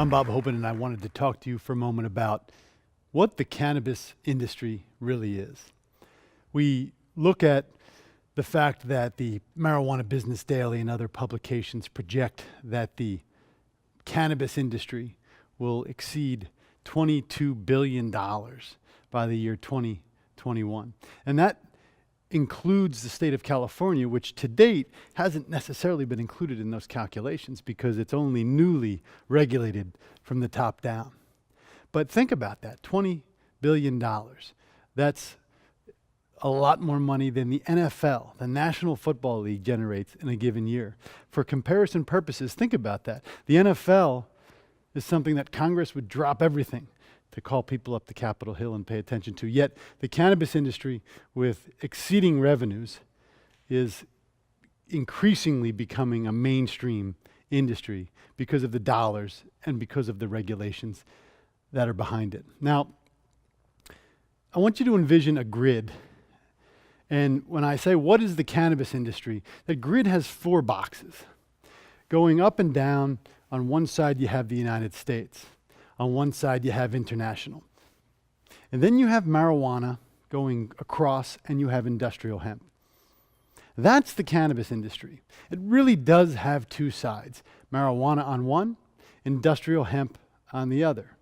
I'm Bob Hoban, and I wanted to talk to you for a moment about what the cannabis industry really is. We look at the fact that the Marijuana Business Daily and other publications project that the cannabis industry will exceed $22 billion by the year 2021. And that includes the state of California, which to date hasn't necessarily been included in those calculations because it's only newly regulated from the top down. But think about that, $20 billion. That's a lot more money than the NFL, the National Football League, generates in a given year. For comparison purposes, think about that. The NFL is something that Congress would drop everything to call people up to Capitol Hill and pay attention to. Yet the cannabis industry, with exceeding revenues, is increasingly becoming a mainstream industry because of the dollars and because of the regulations that are behind it. Now, I want you to envision a grid. And when I say, what is the cannabis industry? The grid has 4 boxes. Going up and down, on one side you have the United States. On one side you have international. And then you have marijuana going across, and you have industrial hemp. That's the cannabis industry. It really does have 2 sides. Marijuana on one, industrial hemp on the other.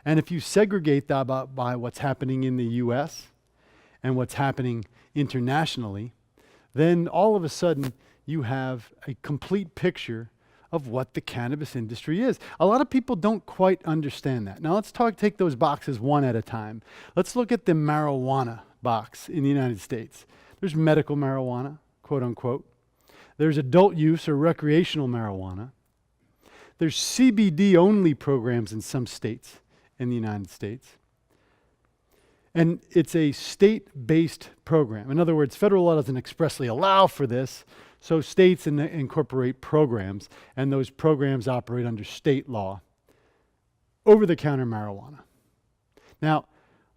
And if you segregate that by what's happening in the US and what's happening internationally, then all of a sudden you have a complete picture of what the cannabis industry is. A lot of people don't quite understand that. Now let's take those boxes one at a time. Let's look at the marijuana box in the United States. There's medical marijuana, quote unquote. There's adult use or recreational marijuana. There's CBD only programs in some states in the United States. And it's a state-based program. In other words, federal law doesn't expressly allow for this, so states incorporate programs, and those programs operate under state law. Over-the-counter marijuana. Now,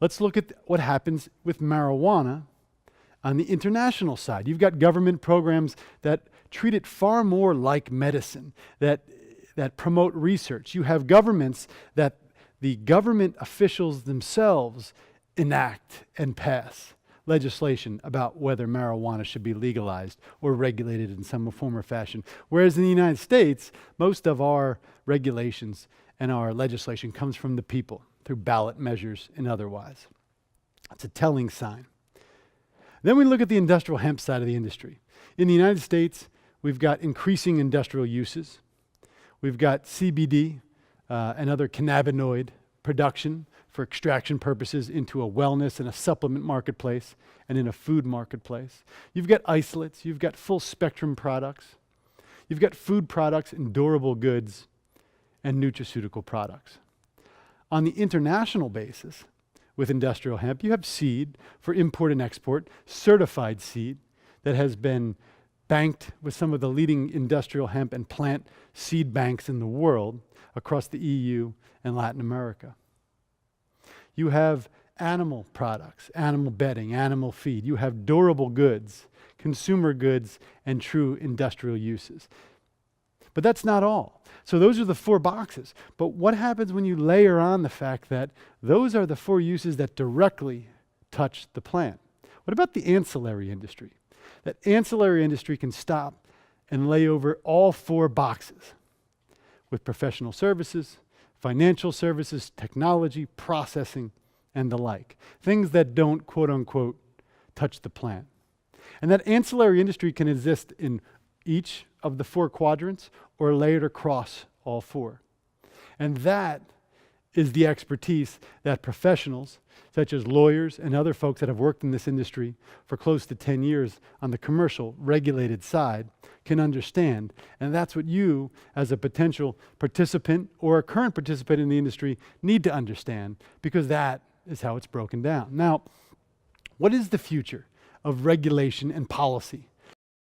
let's look at what happens with marijuana on the international side. You've got government programs that treat it far more like medicine, that promote research. You have governments that the government officials themselves enact and pass legislation about whether marijuana should be legalized or regulated in some form or fashion. Whereas in the United States, most of our regulations and our legislation comes from the people through ballot measures and otherwise. It's a telling sign. Then we look at the industrial hemp side of the industry. In the United States, we've got increasing industrial uses. We've got CBD and other cannabinoid production for extraction purposes into a wellness and a supplement marketplace and in a food marketplace. You've got isolates, you've got full spectrum products, you've got food products and durable goods and nutraceutical products. On the international basis, with industrial hemp, you have seed for import and export, certified seed that has been banked with some of the leading industrial hemp and plant seed banks in the world across the EU and Latin America. You have animal products, animal bedding, animal feed. You have durable goods, consumer goods, and true industrial uses. But that's not all. So those are the 4 boxes. But what happens when you layer on the fact that those are the 4 uses that directly touch the plant? What about the ancillary industry? That ancillary industry can stop and lay over all 4 boxes with professional services, financial services, technology, processing, and the like. Things that don't, quote unquote, touch the plant. And that ancillary industry can exist in each of the 4 quadrants or layered across all 4. And that is the expertise that professionals, such as lawyers and other folks that have worked in this industry for close to 10 years on the commercial regulated side, can understand. And that's what you, as a potential participant or a current participant in the industry, need to understand, because that is how it's broken down. Now, what is the future of regulation and policy